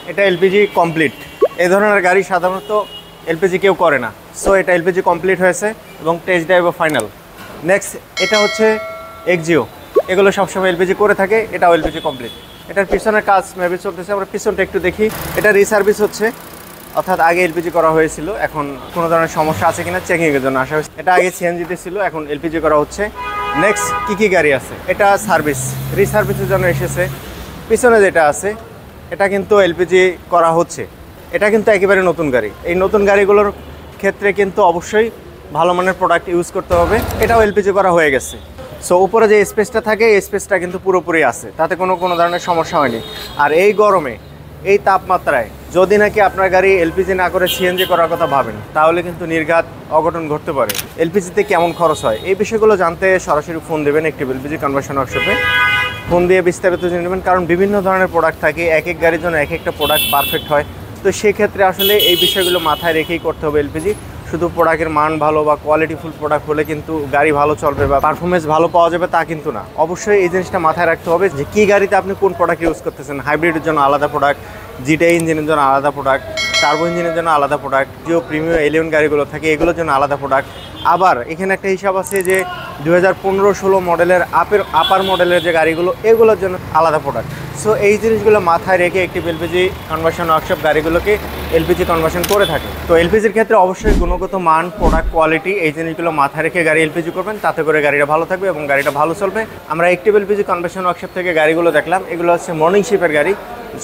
এটা LPG complete. এই ধরনের গাড়ি সাধারণত এলপিজি কেউ করে না, সো এটা এলপিজি কমপ্লিট হয়েছে এবং টেস্ট ড্রাইভও ফাইনাল। নেক্সট এটা হচ্ছে এক্সিও, এগুলো সবসময় এলপিজি করে থাকে, এটাও এলপিজি কমপ্লিট। এটার পিছনের কাজ মেবি চলতেছে, আমরা পিছনটা একটু দেখি। এটা রিসার্ভিস হচ্ছে, অর্থাৎ আগে এলপিজি করা হয়েছিল, এখন কোনো ধরনের সমস্যা আছে কিনা চেকিংয়ের জন্য আসা হয়েছে। এটা আগে সিএনজিতে ছিল, এখন এলপিজি করা হচ্ছে। নেক্সট কী গাড়ি আছে, এটা সার্ভিস রিসার্ভিসের জন্য এসেছে। পিছনে যেটা আছে এটা কিন্তু এলপিজি করা হচ্ছে, এটা কিন্তু একেবারে নতুন গাড়ি। এই নতুন গাড়িগুলোর ক্ষেত্রে কিন্তু অবশ্যই ভালো মানের প্রোডাক্ট ইউজ করতে হবে। এটাও এলপিজি করা হয়ে গেছে, সো উপরে যে স্পেসটা থাকে এই স্পেসটা কিন্তু পুরোপুরি আছে, তাতে কোনো ধরনের সমস্যা হয়নি। আর এই গরমে এই তাপমাত্রায় যদি নাকি আপনার গাড়ি এলপিজি না করে সিএনজি করার কথা ভাবেন, তাহলে কিন্তু নির্ঘাত অঘটন ঘটতে পারে। এলপিজিতে কেমন খরচ হয় এই বিষয়গুলো জানতে সরাসরি ফোন দেবেন একটি এলপিজি কনভার্সন ওয়ার্কশপে, ফোন দিয়ে বিস্তারিত জেনে নেবেন। কারণ বিভিন্ন ধরনের প্রোডাক্ট থাকে, এক এক গাড়ির জন্য এক একটা প্রোডাক্ট পারফেক্ট হয়। তো সেক্ষেত্রে আসলে এই বিষয়গুলো মাথায় রেখেই করতে হবে এলপিজি। শুধু প্রোডাক্টের মান ভালো বা কোয়ালিটিফুল প্রোডাক্ট হলে কিন্তু গাড়ি ভালো চলবে বা পারফরমেন্স ভালো পাওয়া যাবে তা কিন্তু না। অবশ্যই এই জিনিসটা মাথায় রাখতে হবে যে কী গাড়িতে আপনি কোন প্রোডাক্ট ইউজ করতেছেন। হাইব্রিডের জন্য আলাদা প্রোডাক্ট, জিটাই ইঞ্জিনের জন্য আলাদা প্রোডাক্ট, টার্বো ইঞ্জিনের জন্য আলাদা প্রোডাক্ট, জিও প্রিমিয়াম এলিয়ন গাড়িগুলো থাকে এগুলোর জন্য আলাদা প্রোডাক্ট। আবার এখানে একটা হিসাব আছে যে 2015-16 মডেলের আপার মডেলের যে গাড়িগুলো এগুলোর জন্য আলাদা প্রোডাক্ট। সো এই জিনিসগুলো মাথায় রেখে একটি এলপিজি কনভার্সন ওয়ার্কশপ গাড়িগুলোকে এলপিজি কনভার্সন করে থাকে। তো এলপিজির ক্ষেত্রে অবশ্যই গুণগত মান, প্রোডাক্ট কোয়ালিটি এই জিনিসগুলো মাথায় রেখে গাড়ি এলপিজি করবেন, তাতে করে গাড়িটা ভালো থাকবে এবং গাড়িটা ভালো চলবে। আমরা একটি এলপিজি কনভার্সন ওয়ার্কশপ থেকে গাড়িগুলো দেখলাম, এগুলো হচ্ছে মর্নিং শিপের গাড়ি,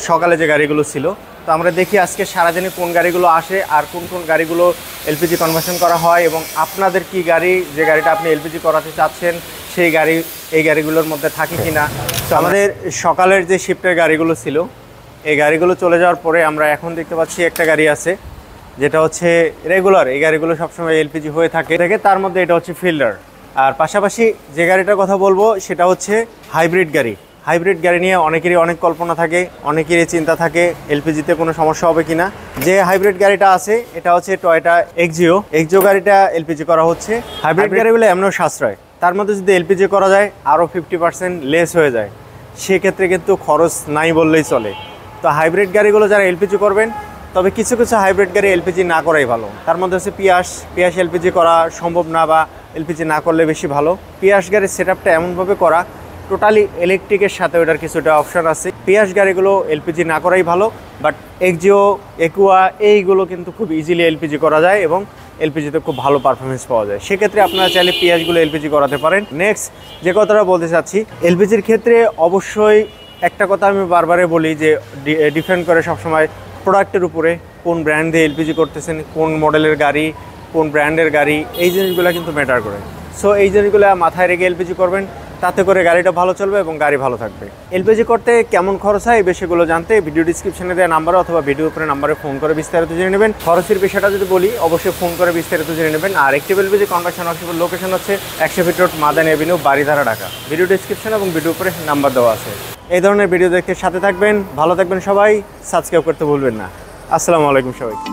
সকালে যে গাড়িগুলো ছিল। তো আমরা দেখি আজকে সারাদিনে কোন গাড়িগুলো আসে আর কোন কোন গাড়িগুলো এলপিজি কনভার্সন করা হয় এবং আপনাদের কি গাড়ি, যে গাড়িটা আপনি এলপিজি করাতে চাচ্ছেন সেই গাড়ি এই গাড়িগুলোর মধ্যে থাকে কি না। তো আমাদের সকালের যে শিফটের গাড়িগুলো ছিল এই গাড়িগুলো চলে যাওয়ার পরে আমরা এখন দেখতে পাচ্ছি একটা গাড়ি আছে যেটা হচ্ছে রেগুলার, এই গাড়িগুলো সবসময় এলপিজি হয়ে থাকে। তার মধ্যে এটা হচ্ছে ফিল্ডার। আর পাশাপাশি যে গাড়িটার কথা বলবো সেটা হচ্ছে হাইব্রিড গাড়ি। হাইব্রিড গাড়ি নিয়ে অনেকেরই অনেক কল্পনা থাকে, অনেকেরই চিন্তা থাকে এলপিজিতে কোনো সমস্যা হবে কিনা। যে হাইব্রিড গাড়িটা আছে এটা হচ্ছে টয়োটা এক্সিও গাড়িটা এলপিজি করা হচ্ছে। হাইব্রিড গাড়িগুলো এমনও সাশ্রয়, তার মধ্যে যদি এলপিজি করা যায় আরও 50% লেস হয়ে যায়, সেক্ষেত্রে কিন্তু খরচ নাই বললেই চলে। তো হাইব্রিড গাড়িগুলো যারা এলপিজি করবেন, তবে কিছু কিছু হাইব্রিড গাড়ি এলপিজি না করাই ভালো। তার মধ্যে হচ্ছে পিয়াস এলপিজি করা সম্ভব না বা এলপিজি না করলে বেশি ভালো। পিয়াস গাড়ির সেট আপটা এমনভাবে করা টোটালি ইলেকট্রিকের সাথে ওটার কিছুটা অপশান আছে। পিয়াস গাড়িগুলো এলপিজি না করাই ভালো, বাট এক্সিও, একুয়া এইগুলো কিন্তু খুব ইজিলি এলপিজি করা যায় এবং এলপিজিতে খুব ভালো পারফরমেন্স পাওয়া যায়। সেক্ষেত্রে আপনারা চাইলে পিয়াসগুলো এলপিজি করাতে পারেন। নেক্সট যে কথাটা বলতে চাচ্ছি, এলপিজির ক্ষেত্রে অবশ্যই একটা কথা আমি বারবারই বলি যে ডিপেন্ড করে সবসময় প্রোডাক্টের উপরে, কোন ব্র্যান্ড দিয়ে এলপিজি করতেছেন, কোন মডেলের গাড়ি, কোন ব্র্যান্ডের গাড়ি, এই জিনিসগুলো কিন্তু ম্যাটার করে। সো এই জিনিসগুলো মাথায় রেখে এলপিজি করবেন, তাতে করে গাড়িটা ভালো চলবে এবং গাড়ি ভালো থাকবে। এলপিজি করতে কেমন খরচ হয় এই বিষয়গুলো জানতে ভিডিও ডিসক্রিপশনে দেওয়া নাম্বারে অথবা ভিডিওর উপরে নাম্বারে ফোন করে বিস্তারিত জেনে নেবেন। খরচের বিষয়টা যদি বলি, অবশ্যই ফোন করে বিস্তারিত জেনে নেবেন। আর একটি এলপিজি কনভার্সন ওয়ার্কশপের লোকেশন হচ্ছে 100 fit road, Madani Avenue, Baridhara, Dhaka. Video description এবং ভিডিও উপরে নাম্বার দেওয়া আছে। এই ধরনের ভিডিও দেখতে সাথে থাকবেন, ভালো থাকবেন সবাই, সাবস্ক্রাইব করতে ভুলবেন না। আসসালামু আলাইকুম সবাইকে।